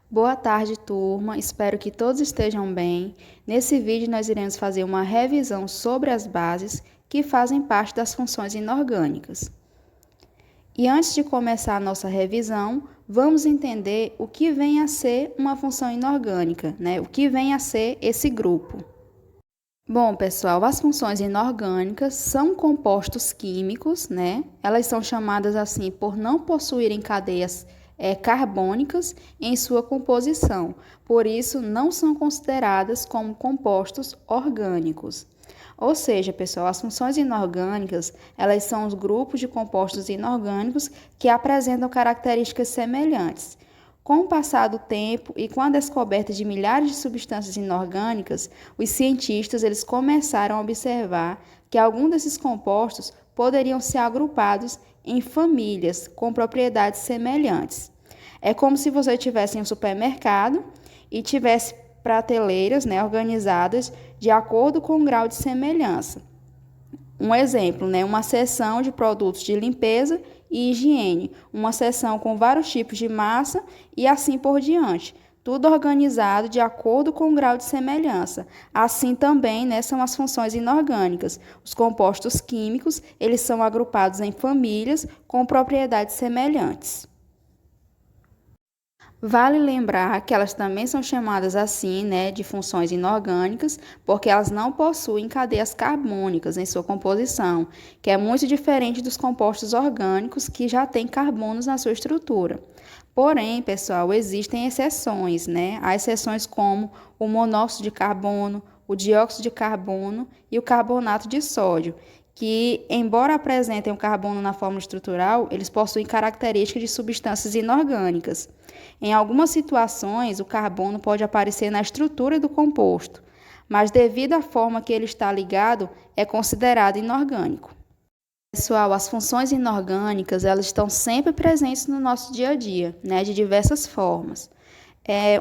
Boa tarde, turma. Espero que todos estejam bem. Nesse vídeo, nós iremos fazer uma revisão sobre as bases que fazem parte das funções inorgânicas. E antes de começar a nossa revisão, vamos entender o que vem a ser uma função inorgânica, né? O que vem a ser esse grupo. Bom, pessoal, as funções inorgânicas são compostos químicos, né? Elas são chamadas assim por não possuírem cadeias carbônicas em sua composição, por isso não são consideradas como compostos orgânicos. Ou seja, pessoal, as funções inorgânicas, elas são os grupos de compostos inorgânicos que apresentam características semelhantes. Com o passar do tempo e com a descoberta de milhares de substâncias inorgânicas, os cientistas eles começaram a observar que alguns desses compostos poderiam ser agrupados em famílias com propriedades semelhantes. É como se você tivesse em um supermercado e tivesse prateleiras, né, organizadas de acordo com o grau de semelhança. Um exemplo, né, uma seção de produtos de limpeza e higiene, uma seção com vários tipos de massa e assim por diante. Tudo organizado de acordo com o grau de semelhança. Assim também, né, são as funções inorgânicas. Os compostos químicos, eles são agrupados em famílias com propriedades semelhantes. Vale lembrar que elas também são chamadas assim, né, de funções inorgânicas, porque elas não possuem cadeias carbônicas em sua composição, que é muito diferente dos compostos orgânicos que já têm carbonos na sua estrutura. Porém, pessoal, existem exceções, né? Há exceções como o monóxido de carbono, o dióxido de carbono e o carbonato de sódio, que, embora apresentem o carbono na forma estrutural, eles possuem características de substâncias inorgânicas. Em algumas situações, o carbono pode aparecer na estrutura do composto, mas devido à forma que ele está ligado, é considerado inorgânico. Pessoal, as funções inorgânicas, elas estão sempre presentes no nosso dia a dia, né, de diversas formas.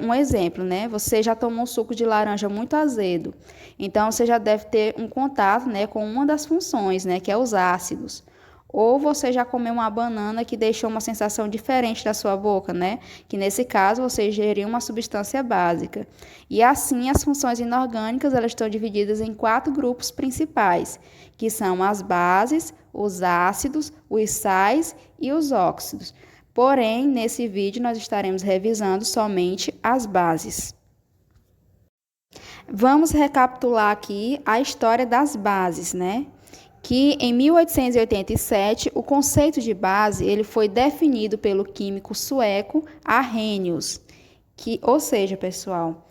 Um exemplo, né? Você já tomou um suco de laranja muito azedo, então você já deve ter um contato, né, com uma das funções, né, que é os ácidos. Ou você já comeu uma banana que deixou uma sensação diferente da sua boca, né? Que nesse caso você ingeriu uma substância básica. E assim as funções inorgânicas elas estão divididas em 4 grupos principais, que são as bases, os ácidos, os sais e os óxidos. Porém, nesse vídeo nós estaremos revisando somente as bases. Vamos recapitular aqui a história das bases, né? Que em 1887 o conceito de base ele foi definido pelo químico sueco Arrhenius, ou seja, pessoal,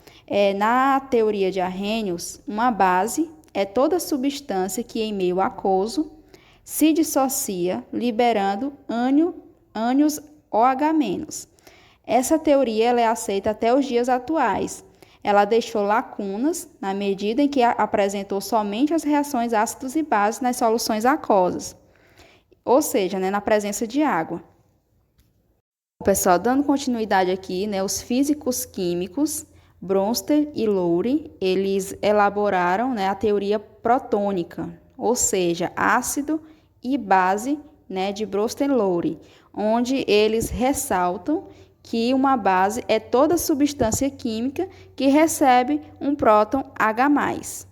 na teoria de Arrhenius, uma base é toda substância que em meio aquoso se dissocia, liberando ânions OH-. Essa teoria ela é aceita até os dias atuais. Ela deixou lacunas na medida em que apresentou somente as reações ácidos e bases nas soluções aquosas, ou seja, né, na presença de água. Pessoal, dando continuidade aqui, né, os físicos químicos Bronsted e Lowry, eles elaboraram, né, a teoria protônica, ou seja, ácido e base, né, de Bronsted e Lowry, onde eles ressaltam que uma base é toda substância química que recebe um próton H+.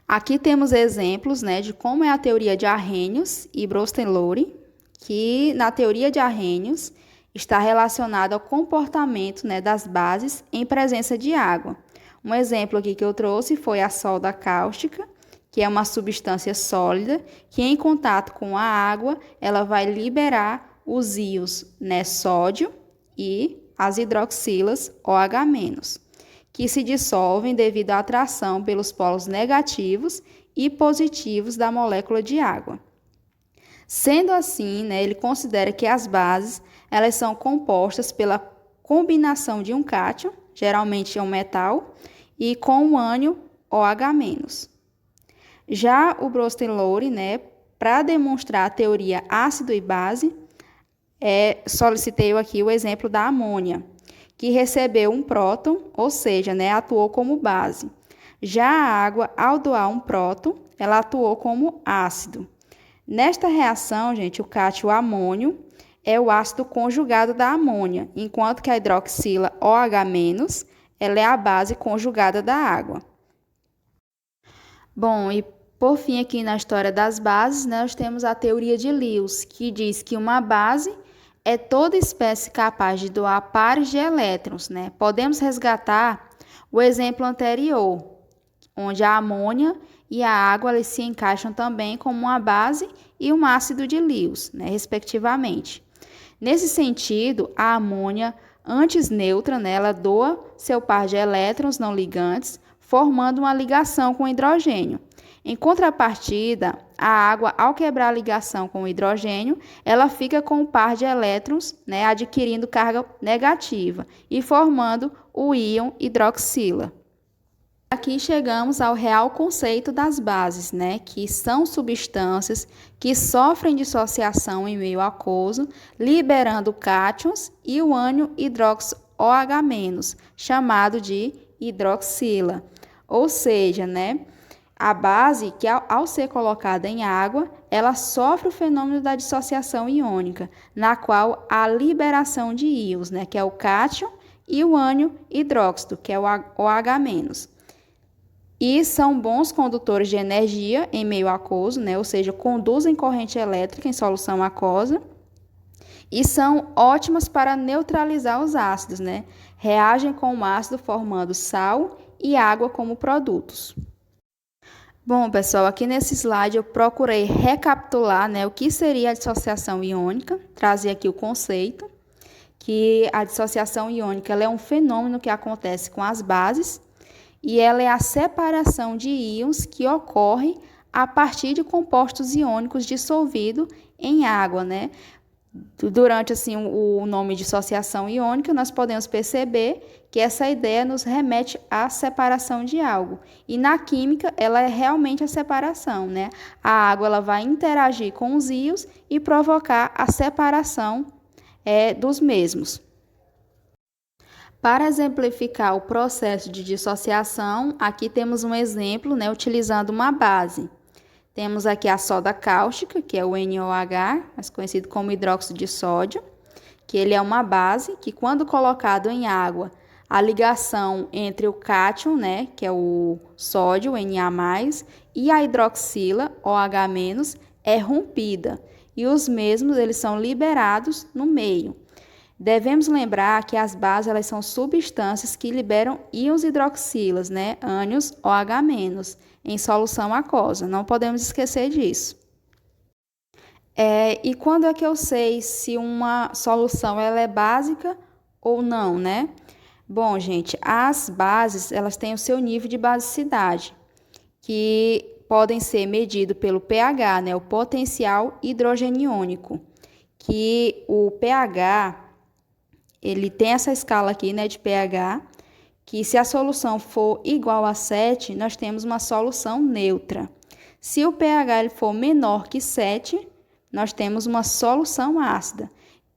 Aqui temos exemplos, né, de como é a teoria de Arrhenius e Bronsted-Lowry, que na teoria de Arrhenius está relacionada ao comportamento, né, das bases em presença de água. Um exemplo aqui que eu trouxe foi a soda cáustica, que é uma substância sólida que em contato com a água, ela vai liberar os íons, né, sódio e as hidroxilas OH-, que se dissolvem devido à atração pelos polos negativos e positivos da molécula de água. Sendo assim, né, ele considera que as bases elas são compostas pela combinação de um cátion, geralmente é um metal, e com um ânion OH-. Já o Bronsted-Lowry, né, para demonstrar a teoria ácido e base, solicitei aqui o exemplo da amônia, que recebeu um próton, ou seja, né, atuou como base. Já a água, ao doar um próton, ela atuou como ácido. Nesta reação, gente, o cátion amônio, é o ácido conjugado da amônia, enquanto que a hidroxila OH-, ela é a base conjugada da água. Bom, e por fim aqui na história das bases, nós temos a teoria de Lewis, que diz que uma base é toda espécie capaz de doar pares de elétrons, né? Podemos resgatar o exemplo anterior, onde a amônia e a água eles se encaixam também como uma base e um ácido de Lewis, né, respectivamente. Nesse sentido, a amônia, antes neutra, né, ela doa seu par de elétrons não ligantes, formando uma ligação com o hidrogênio. Em contrapartida, a água, ao quebrar a ligação com o hidrogênio, ela fica com o par de elétrons, né, adquirindo carga negativa e formando o íon hidroxila. Aqui chegamos ao real conceito das bases, né, que são substâncias que sofrem dissociação em meio aquoso, liberando cátions e o ânion hidroxo OH-, chamado de hidroxila. Ou seja, né, a base que ao ser colocada em água, ela sofre o fenômeno da dissociação iônica, na qual há liberação de íons, né, que é o cátion, e o ânion hidróxido, que é o OH-. E são bons condutores de energia em meio aquoso, né? Ou seja, conduzem corrente elétrica em solução aquosa e são ótimas para neutralizar os ácidos, né? Reagem com o ácido formando sal e água como produtos. Bom, pessoal, aqui nesse slide eu procurei recapitular, né, o que seria a dissociação iônica, trazer aqui o conceito, que a dissociação iônica ela é um fenômeno que acontece com as bases, e ela é a separação de íons que ocorre a partir de compostos iônicos dissolvidos em água, né? Durante assim o nome dissociação iônica, nós podemos perceber que essa ideia nos remete à separação de algo. E na química, ela é realmente a separação, né? A água ela vai interagir com os íons e provocar a separação dos mesmos. Para exemplificar o processo de dissociação, aqui temos um exemplo, né, utilizando uma base. Temos aqui a soda cáustica, que é o NOH, mais conhecido como hidróxido de sódio, que ele é uma base que, quando colocado em água, a ligação entre o cátion, né, que é o sódio, Na+, e a hidroxila, OH-, é rompida, e os mesmos eles são liberados no meio. Devemos lembrar que as bases elas são substâncias que liberam íons hidroxilas, né, ânions OH-, em solução aquosa. Não podemos esquecer disso. E quando é que eu sei se uma solução ela é básica ou não, né? Bom, gente, as bases elas têm o seu nível de basicidade, que podem ser medidos pelo pH, né, o potencial hidrogeniônico, que o pH ele tem essa escala aqui, né, de pH, que se a solução for igual a 7, nós temos uma solução neutra. Se o pH ele for menor que 7, nós temos uma solução ácida.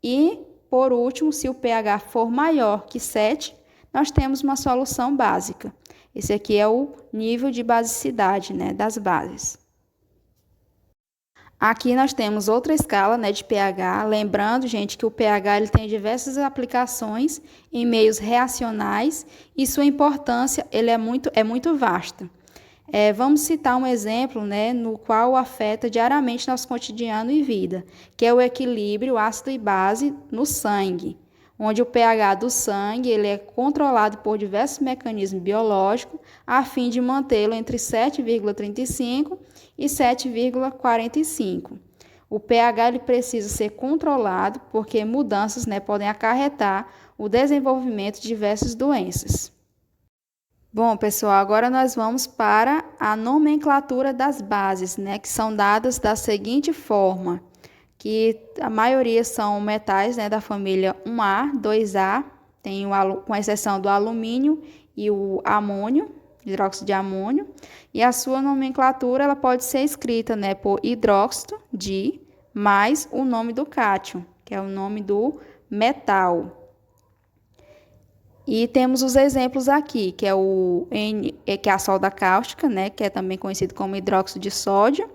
E, por último, se o pH for maior que 7, nós temos uma solução básica. Esse aqui é o nível de basicidade, né, das bases. Aqui nós temos outra escala, né, de pH, lembrando, gente, que o pH ele tem diversas aplicações em meios reacionais e sua importância ele é muito vasta. Vamos citar um exemplo, né, no qual afeta diariamente nosso cotidiano e vida, que é o equilíbrio ácido e base no sangue, onde o pH do sangue ele é controlado por diversos mecanismos biológicos a fim de mantê-lo entre 7,35 e 7,45. O pH ele precisa ser controlado porque mudanças, né, podem acarretar o desenvolvimento de diversas doenças. Bom, pessoal, agora nós vamos para a nomenclatura das bases, né, que são dadas da seguinte forma, que a maioria são metais, né, da família 1A, 2A, com exceção do alumínio e o amônio, hidróxido de amônio, e a sua nomenclatura ela pode ser escrita, né, por hidróxido de mais o nome do cátion, que é o nome do metal. E temos os exemplos aqui, que é a soda cáustica, né, que é também conhecido como hidróxido de sódio,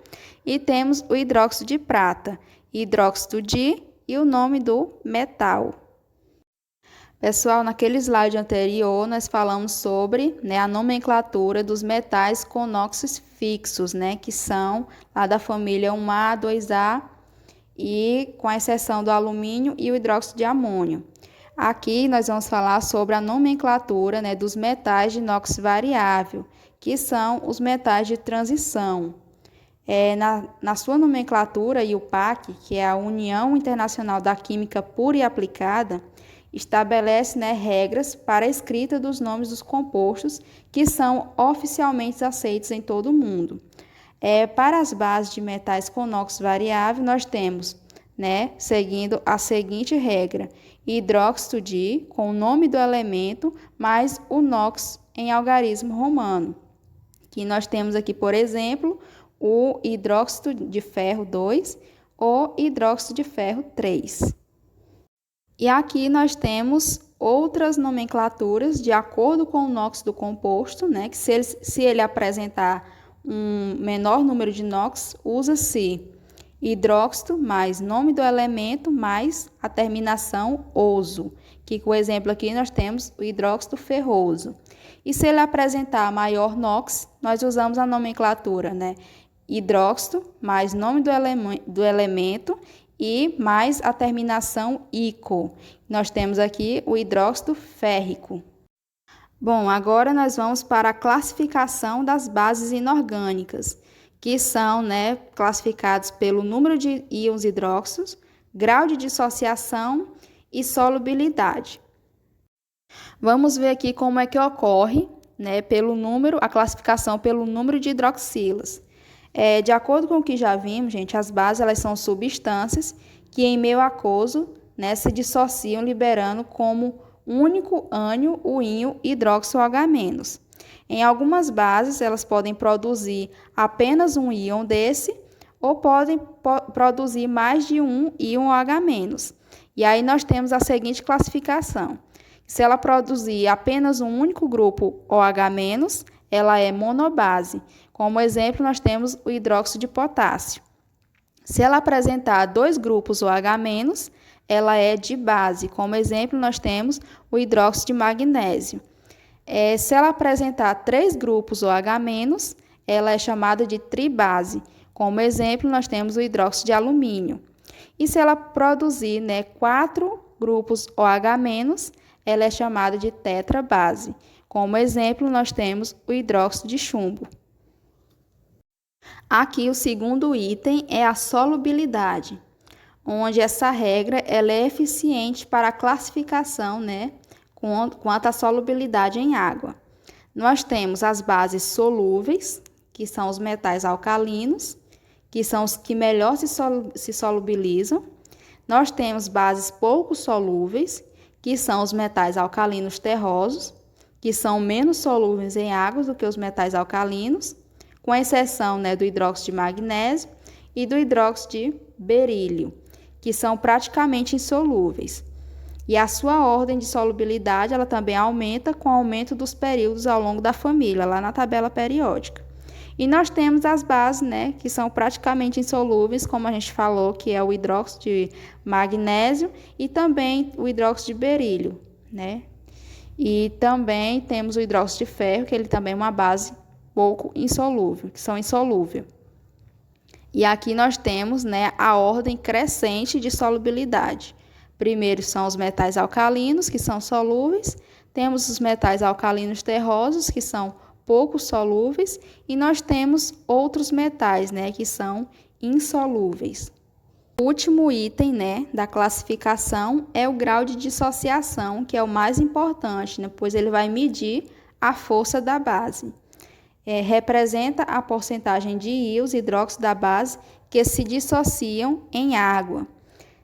e temos o hidróxido de prata, hidróxido de e o nome do metal. Pessoal, naquele slide anterior, nós falamos sobre, né, a nomenclatura dos metais com NOx fixos, né, que são lá da família 1A, 2A, e com exceção do alumínio e o hidróxido de amônio. Aqui nós vamos falar sobre a nomenclatura, né, dos metais de inox variável, que são os metais de transição. Na sua nomenclatura, IUPAC, que é a União Internacional da Química Pura e Aplicada, estabelece, né, regras para a escrita dos nomes dos compostos que são oficialmente aceitos em todo o mundo. Para as bases de metais com NOx variável, nós temos, né, seguindo a seguinte regra: hidróxido de, com o nome do elemento, mais o NOx em algarismo romano. Que nós temos aqui, por exemplo, o hidróxido de ferro 2 ou hidróxido de ferro 3. E aqui nós temos outras nomenclaturas de acordo com o NOx do composto, né? Que se ele apresentar um menor número de NOx, usa-se hidróxido mais nome do elemento mais a terminação oso, que com o exemplo aqui nós temos o hidróxido ferroso. E se ele apresentar maior NOx, nós usamos a nomenclatura, né? Hidróxido mais nome do elemento e mais a terminação ico. Nós temos aqui o hidróxido férrico. Bom, agora nós vamos para a classificação das bases inorgânicas, que são, né, classificados pelo número de íons hidróxidos, grau de dissociação e solubilidade. Vamos ver aqui como é que ocorre, né, a classificação pelo número de hidroxilas. De acordo com o que já vimos, gente, as bases elas são substâncias que em meio aquoso, né, se dissociam liberando como único ânion o íon hidróxido H-. Em algumas bases, elas podem produzir apenas um íon desse ou podem produzir mais de um íon H-. E aí nós temos a seguinte classificação. Se ela produzir apenas um único grupo OH-, ela é monobase. Como exemplo, nós temos o hidróxido de potássio. Se ela apresentar dois grupos OH-, ela é dibase. Como exemplo, nós temos o hidróxido de magnésio. Se ela apresentar três grupos OH-, ela é chamada de tribase. Como exemplo, nós temos o hidróxido de alumínio. E se ela produzir, né, quatro grupos OH-, ela é chamada de tetrabase. Como exemplo, nós temos o hidróxido de chumbo. Aqui o segundo item é a solubilidade, onde essa regra ela é eficiente para a classificação, né, quanto à solubilidade em água. Nós temos as bases solúveis, que são os metais alcalinos, que são os que melhor se solubilizam. Nós temos bases pouco solúveis, que são os metais alcalinos terrosos, que são menos solúveis em água do que os metais alcalinos, com exceção, né, do hidróxido de magnésio e do hidróxido de berílio, que são praticamente insolúveis. E a sua ordem de solubilidade ela também aumenta com o aumento dos períodos ao longo da família, lá na tabela periódica. E nós temos as bases, né, que são praticamente insolúveis, como a gente falou, que é o hidróxido de magnésio e também o hidróxido de berílio, né? E também temos o hidróxido de ferro, que ele também é uma base pouco insolúvel, que são insolúveis. E aqui nós temos, né, a ordem crescente de solubilidade. Primeiro são os metais alcalinos, que são solúveis. Temos os metais alcalinos terrosos, que são pouco solúveis. E nós temos outros metais, né, que são insolúveis. O último item, né, da classificação é o grau de dissociação, que é o mais importante, né, pois ele vai medir a força da base. Representa a porcentagem de íons hidróxido da base que se dissociam em água.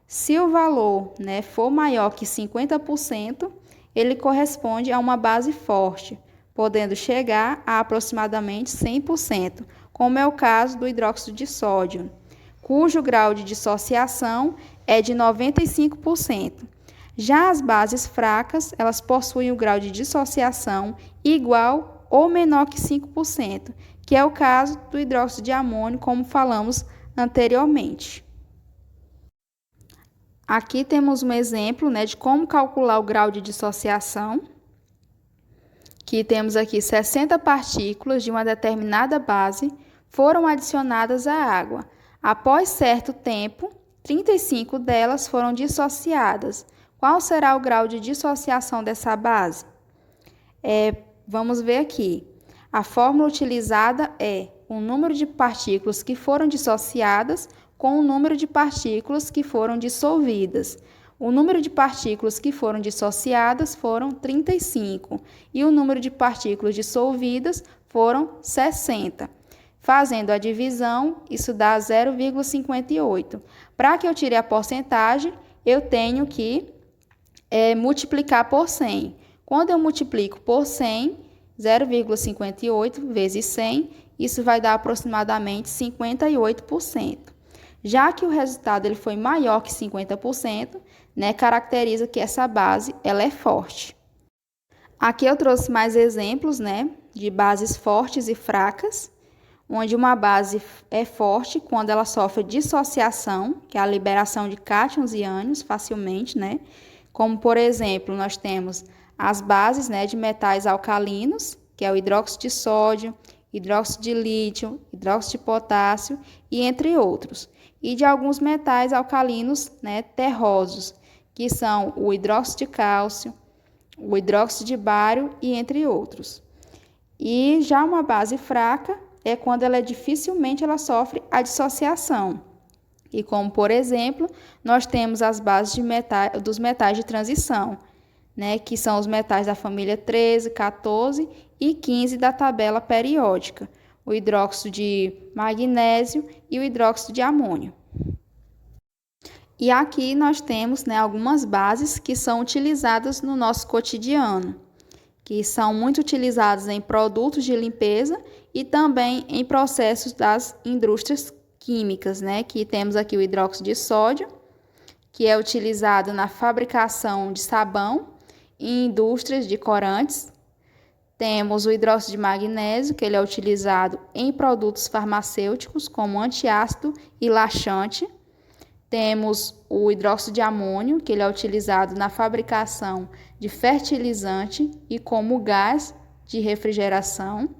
Se o valor, né, for maior que 50%, ele corresponde a uma base forte, podendo chegar a aproximadamente 100%, como é o caso do hidróxido de sódio, cujo grau de dissociação é de 95%. Já as bases fracas, elas possuem o grau de dissociação igual ou menor que 5%, que é o caso do hidróxido de amônio, como falamos anteriormente. Aqui temos um exemplo, né, de como calcular o grau de dissociação, que temos aqui 60 partículas de uma determinada base foram adicionadas à água. Após certo tempo, 35 delas foram dissociadas. Qual será o grau de dissociação dessa base? Vamos ver aqui. A fórmula utilizada é o número de partículas que foram dissociadas com o número de partículas que foram dissolvidas. O número de partículas que foram dissociadas foram 35 e o número de partículas dissolvidas foram 60. Fazendo a divisão, isso dá 0,58. Para que eu tire a porcentagem, eu tenho que multiplicar por 100. Quando eu multiplico por 100, 0,58 vezes 100, isso vai dar aproximadamente 58%. Já que o resultado ele foi maior que 50%, né, caracteriza que essa base ela é forte. Aqui eu trouxe mais exemplos, né, de bases fortes e fracas, onde uma base é forte quando ela sofre dissociação, que é a liberação de cátions e ânions facilmente, né? Como, por exemplo, nós temos as bases, né, de metais alcalinos, que é o hidróxido de sódio, hidróxido de lítio, hidróxido de potássio e entre outros. E de alguns metais alcalinos, né, terrosos, que são o hidróxido de cálcio, o hidróxido de bário e entre outros. E já uma base fraca é quando dificilmente ela sofre a dissociação. E como, por exemplo, nós temos as bases dos metais de transição, né, que são os metais da família 13, 14 e 15 da tabela periódica, o hidróxido de magnésio e o hidróxido de amônio. E aqui nós temos, né, algumas bases que são utilizadas no nosso cotidiano, que são muito utilizadas em produtos de limpeza e também em processos das indústrias químicas, né, que temos aqui o hidróxido de sódio, que é utilizado na fabricação de sabão e indústrias de corantes. Temos o hidróxido de magnésio, que ele é utilizado em produtos farmacêuticos como antiácido e laxante. Temos o hidróxido de amônio, que ele é utilizado na fabricação de fertilizante e como gás de refrigeração.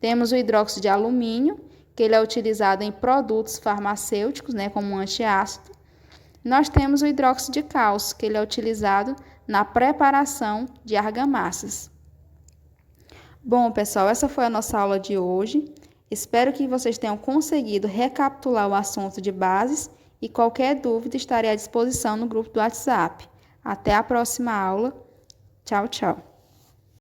Temos o hidróxido de alumínio, que ele é utilizado em produtos farmacêuticos, né, como antiácido. Nós temos o hidróxido de cálcio, que ele é utilizado na preparação de argamassas. Bom, pessoal, essa foi a nossa aula de hoje. Espero que vocês tenham conseguido recapitular o assunto de bases e qualquer dúvida estarei à disposição no grupo do WhatsApp. Até a próxima aula. Tchau, tchau.